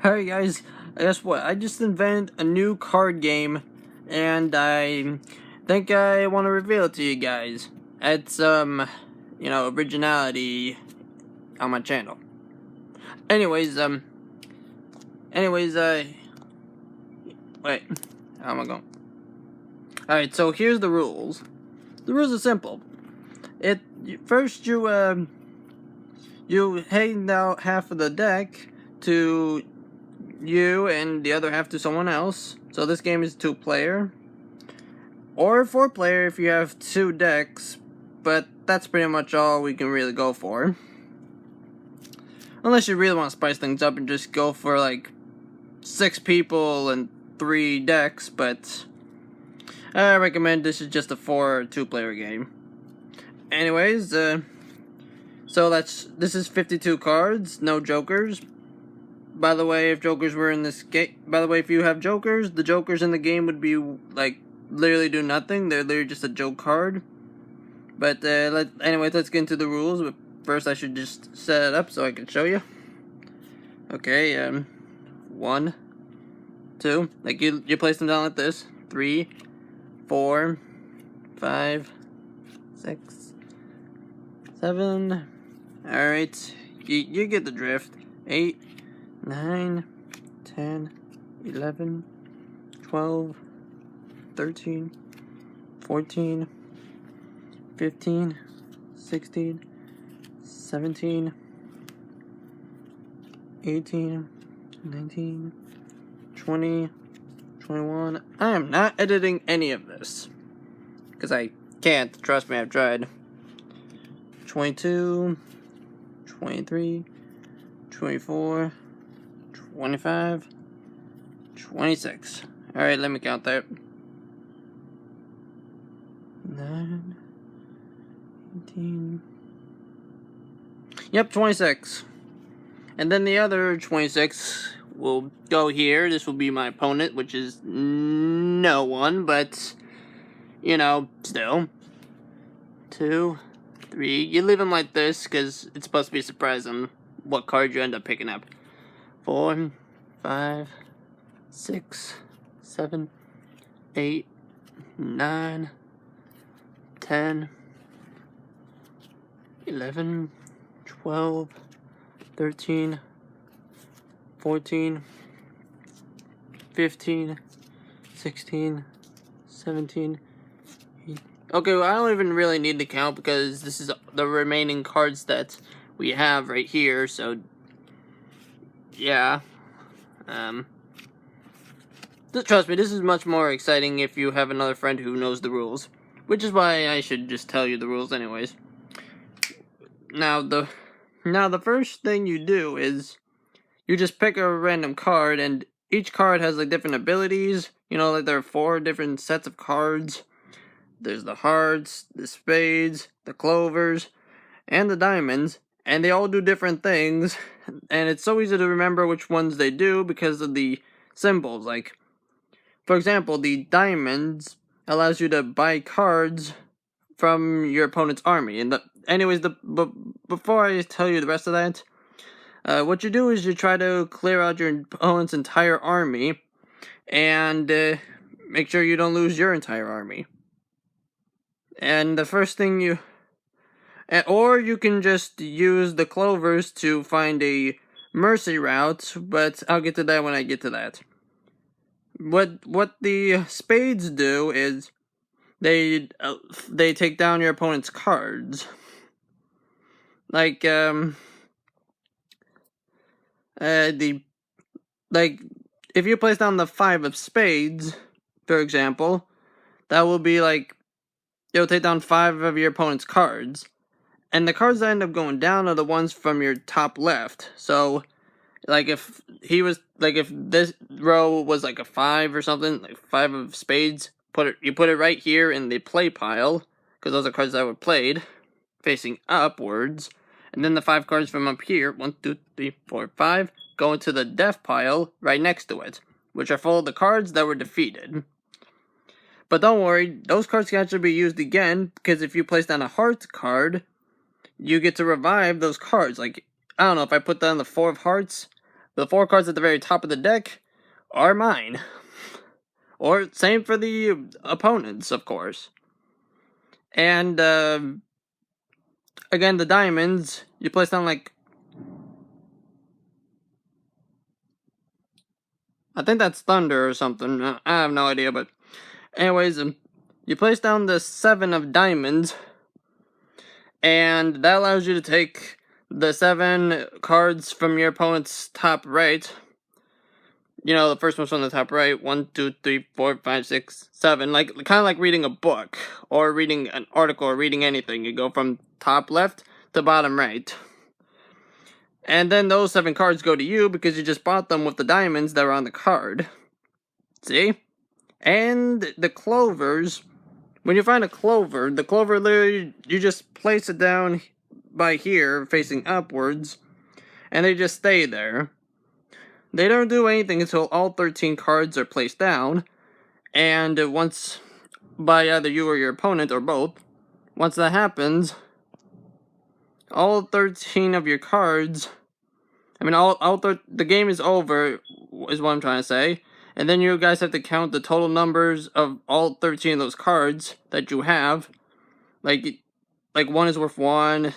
Hey guys, guess what? I just invented a new card game, and I think I want to reveal it to you guys. It's originality on my channel. Anyways, anyways, wait, how am I going? All right, so here's the rules. The rules are simple. First you hand out half of the deck to you and the other half to someone else. So this game is 2-player. Or 4-player if you have 2 decks. But that's pretty much all we can really go for. Unless you really want to spice things up and just go for like 6 people and 3 decks. But I recommend this is just a 2-player game. Anyways, so this is 52 cards, no jokers. By the way, if jokers were in this game, if you have jokers, the jokers in the game would be like literally do nothing. They're literally just a joke card. But anyways, let's get into the rules. But first, I should just set it up so I can show you. Okay, 1, 2. Like you place them down like this. 3, 4, 5, 6, 7. All right, you get the drift. 8, 9, 10, 11, 12, 13, 14, 15, 16, 17, 18, 19, 20, 21. I am not editing any of this. Because I can't. Trust me, I've tried. 22, 23, 24, 25, 26. Alright, let me count that. 9, 18. Yep, 26. And then the other 26 will go here. This will be my opponent, which is no one, but, you know, still. 2, 3. You leave them like this because it's supposed to be a surprise on what card you end up picking up. 4, 5, 6, 7, 8, 9, 10, 11, 12, 13, 14, 15, 16, 17, 18. Okay, well, I don't even really need to count because this is the remaining cards that we have right here, so yeah. Trust me, this is much more exciting if you have another friend who knows the rules. Which is why I should just tell you the rules anyways. Now the first thing you do is you just pick a random card, and each card has like different abilities. You know, like there are 4 different sets of cards. There's the hearts, the spades, the clovers, and the diamonds. And they all do different things. And it's so easy to remember which ones they do because of the symbols. Like, for example, the diamonds allows you to buy cards from your opponent's army. And before I tell you the rest of that, what you do is you try to clear out your opponent's entire army and make sure you don't lose your entire army. And the first thing or you can just use the clovers to find a mercy route, but I'll get to that when I get to that. What the spades do is they take down your opponent's cards. Like if you place down the 5 of spades, for example, that will be like you'll take down 5 of your opponent's cards. And the cards that end up going down are the ones from your top left. So, like if this row was like a 5 or something, like 5 of spades, you put it right here in the play pile, because those are cards that were played, facing upwards. And then the 5 cards from up here, 1, 2, 3, 4, 5, go into the death pile right next to it, which are full of the cards that were defeated. But don't worry, those cards can actually be used again, because if you place down a heart card, you get to revive those cards. Like, I don't know, if I put down the 4 of hearts, the 4 cards at the very top of the deck are mine. Or same for the opponents, of course. And again, the diamonds, you place down like, I think that's thunder or something. I have no idea, but anyways, you place down the 7 of diamonds, and that allows you to take the 7 cards from your opponent's top right. You know, the first one's from the top right. 1, 2, 3, 4, 5, 6, 7. Like, kind of like reading a book, or reading an article, or reading anything. You go from top left to bottom right. And then those 7 cards go to you because you just bought them with the diamonds that are on the card. See? And the clovers, when you find a clover, the clover literally, you just place it down by here, facing upwards, and they just stay there. They don't do anything until all 13 cards are placed down, and once, by either you or your opponent, or both, once that happens, all 13 of your cards, the game is over, is what I'm trying to say, and then you guys have to count the total numbers of all 13 of those cards that you have. Like 1 is worth 1,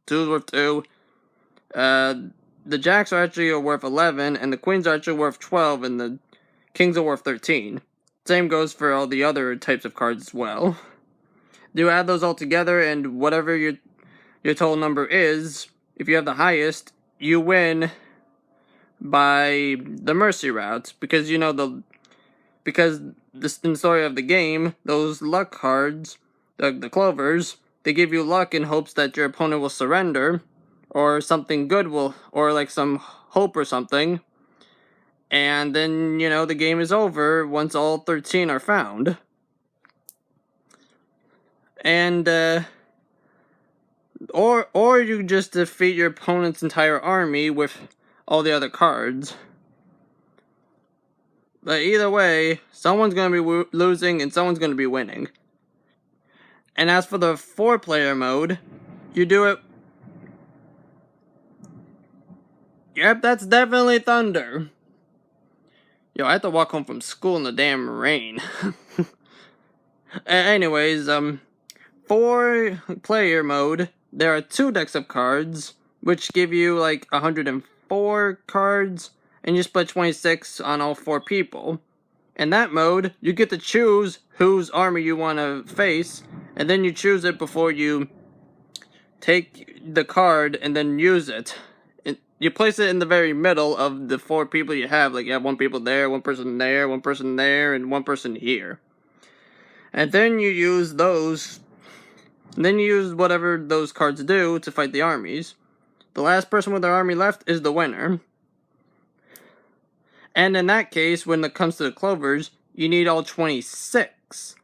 2 is worth 2, the jacks are actually worth 11, and the queens are actually worth 12, and the kings are worth 13. Same goes for all the other types of cards as well. You add those all together, and whatever your total number is, if you have the highest, you win by the mercy route, because in the story of the game, those luck cards, the clovers, they give you luck in hopes that your opponent will surrender, or something good will, or like some hope or something, and then, the game is over once all 13 are found. And, or you just defeat your opponent's entire army with all the other cards. But either way, someone's going to be losing and someone's going to be winning. And as for the 4-player mode, you do it... Yep, that's definitely thunder. Yo, I have to walk home from school in the damn rain. Anyways, 4-player mode, there are 2 decks of cards, which give you like 104 cards, and you split 26 on all 4 people. In that mode, you get to choose whose army you want to face, and then you choose it before you take the card and then use it. You place it in the very middle of the 4 people you have. Like, you have 1 person there, 1 person there, 1 person there, and 1 person here. And then you use those. And then you use whatever those cards do to fight the armies. The last person with their army left is the winner. And in that case, when it comes to the clovers, you need all 26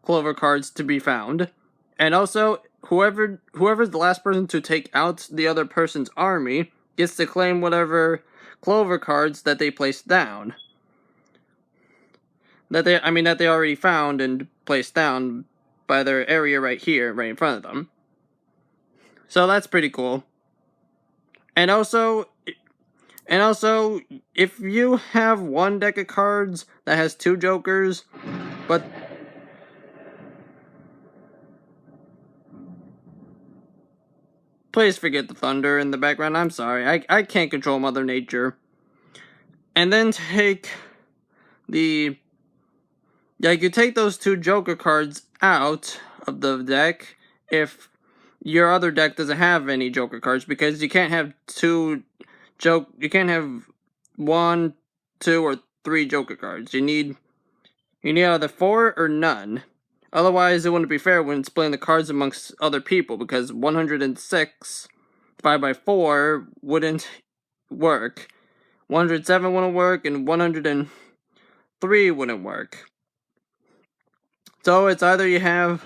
clover cards to be found. And also, whoever's the last person to take out the other person's army gets to claim whatever clover cards that they placed down. That they already found and placed down by their area right here, right in front of them. So that's pretty cool. And also, if you have 1 deck of cards that has 2 jokers, but please forget the thunder in the background. I'm sorry. I can't control Mother Nature. And then take the... Like, you take those 2 Joker cards out of the deck if your other deck doesn't have any Joker cards, because you can't have 2 you can't have 1, 2, or 3 Joker cards. You need either 4 or none. Otherwise, it wouldn't be fair when splitting the cards amongst other people, because 106 divided by 4 wouldn't work. 107 wouldn't work, and 103 wouldn't work. So it's either you have...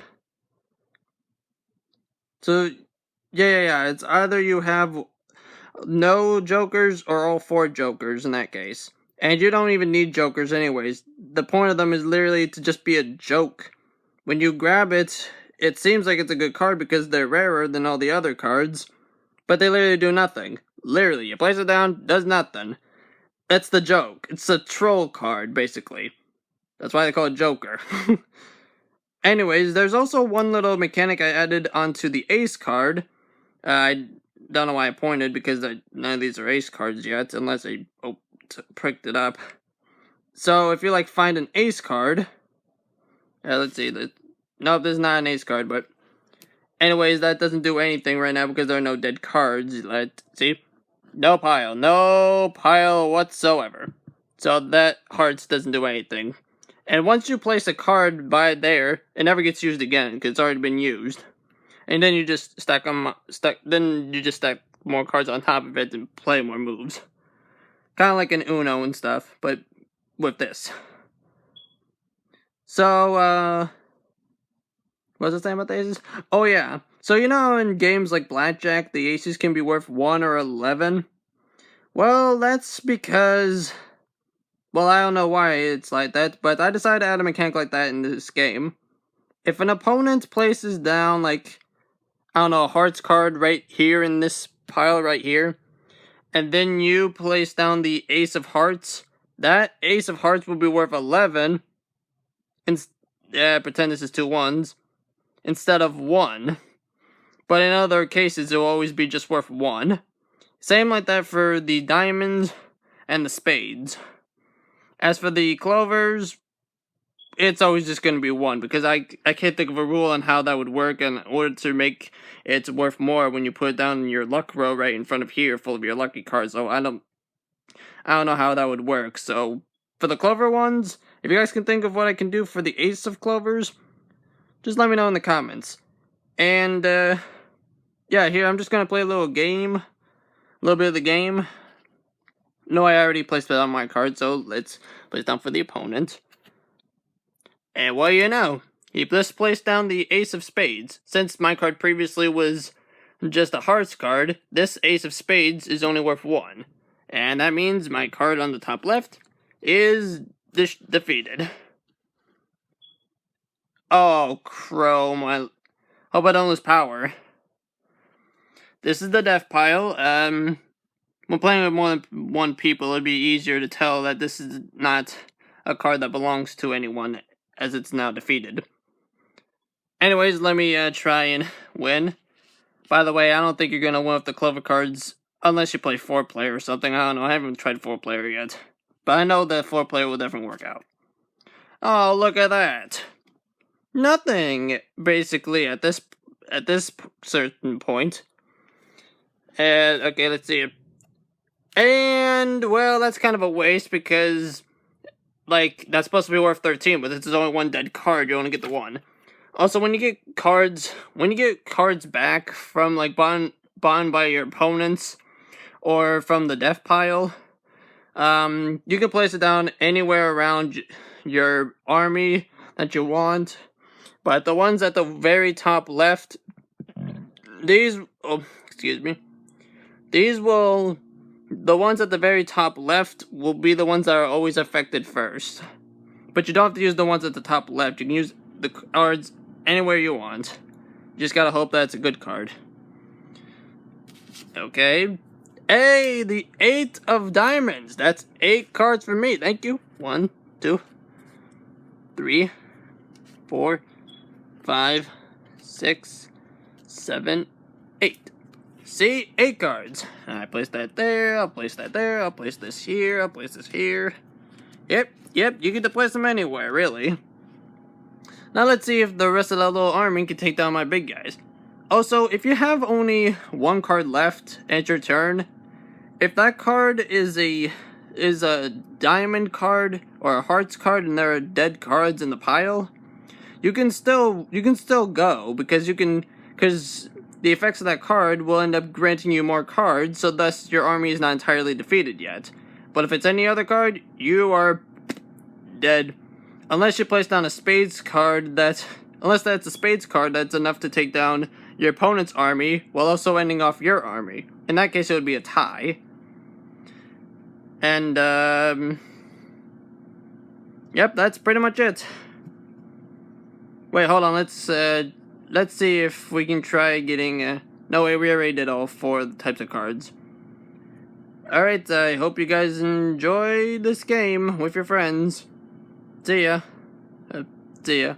It's either you have no jokers or all 4 jokers in that case. And you don't even need jokers anyways. The point of them is literally to just be a joke. When you grab it, it seems like it's a good card because they're rarer than all the other cards, but they literally do nothing. Literally, you place it down, does nothing. That's the joke. It's a troll card, basically. That's why they call it Joker. Anyways, there's also one little mechanic I added onto the ace card. I don't know why I pointed, because none of these are ace cards yet, unless I pricked it up. So, if you, like, find an ace card... let's see. Nope, this is not an ace card, but... Anyways, that doesn't do anything right now, because there are no dead cards. Let's see. No pile whatsoever. So, that hearts doesn't do anything. And once you place a card by there, it never gets used again, because it's already been used. And then you just stack more cards on top of it and play more moves. Kind of like an Uno and stuff, but with this. So, what was I saying about the aces? Oh yeah, so you know in games like Blackjack, the aces can be worth 1 or 11? Well, that's because... Well, I don't know why it's like that, but I decided to add a mechanic like that in this game. If an opponent places down, like, I don't know, a hearts card right here in this pile right here, and then you place down the ace of hearts, that ace of hearts will be worth 11, pretend this is 2 ones, instead of 1. But in other cases, it will always be just worth 1. Same like that for the diamonds and the spades. As for the clovers, it's always just going to be 1, because I can't think of a rule on how that would work in order to make it worth more when you put it down in your luck row right in front of here full of your lucky cards. So I don't know how that would work. So for the clover ones, if you guys can think of what I can do for the ace of clovers, just let me know in the comments. And yeah, here I'm just going to play a little game, a little bit of the game. No, I already placed it on my card, so let's place it down for the opponent. And what do you know? He just placed down the ace of spades. Since my card previously was just a hearts card, this ace of spades is only worth 1. And that means my card on the top left is defeated. Oh, Chrome. I hope I don't lose power. This is the death pile. When playing with more than 1 people, it'd be easier to tell that this is not a card that belongs to anyone, as it's now defeated. Anyways, let me try and win. By the way, I don't think you're going to win with the clover cards unless you play 4-player or something. I don't know, I haven't tried 4-player yet. But I know that 4-player will definitely work out. Oh, look at that. Nothing, basically, at this certain point. And, okay, let's see. And, well, that's kind of a waste because, like, that's supposed to be worth 13, but this is only 1 dead card, you only get the 1. Also, when you get cards back from, like, bought by your opponents, or from the death pile, you can place it down anywhere around your army that you want, but the ones at the very top left, the ones at the very top left will be the ones that are always affected first. But you don't have to use the ones at the top left. You can use the cards anywhere you want. You just gotta hope that it's a good card. Okay. Hey, the 8 of diamonds. That's 8 cards for me. Thank you. 1, 2, 3, 4, 5, 6, 7, 8. See? 8 cards. I place that there, I'll place that there, I'll place this here, I'll place this here. Yep, you get to place them anywhere, really. Now let's see if the rest of that little army can take down my big guys. Also, if you have only 1 card left at your turn, if that card is a diamond card or a hearts card and there are dead cards in the pile, you can still go because the effects of that card will end up granting you more cards, so thus your army is not entirely defeated yet. But if it's any other card, you are dead. Unless you place down a spades card unless that's a spades card that's enough to take down your opponent's army while also ending off your army. In that case, it would be a tie. And, yep, that's pretty much it. Wait, hold on, let's see if we can try getting, no wait, we already did all 4 types of cards. Alright, I hope you guys enjoy this game with your friends. See ya. See ya.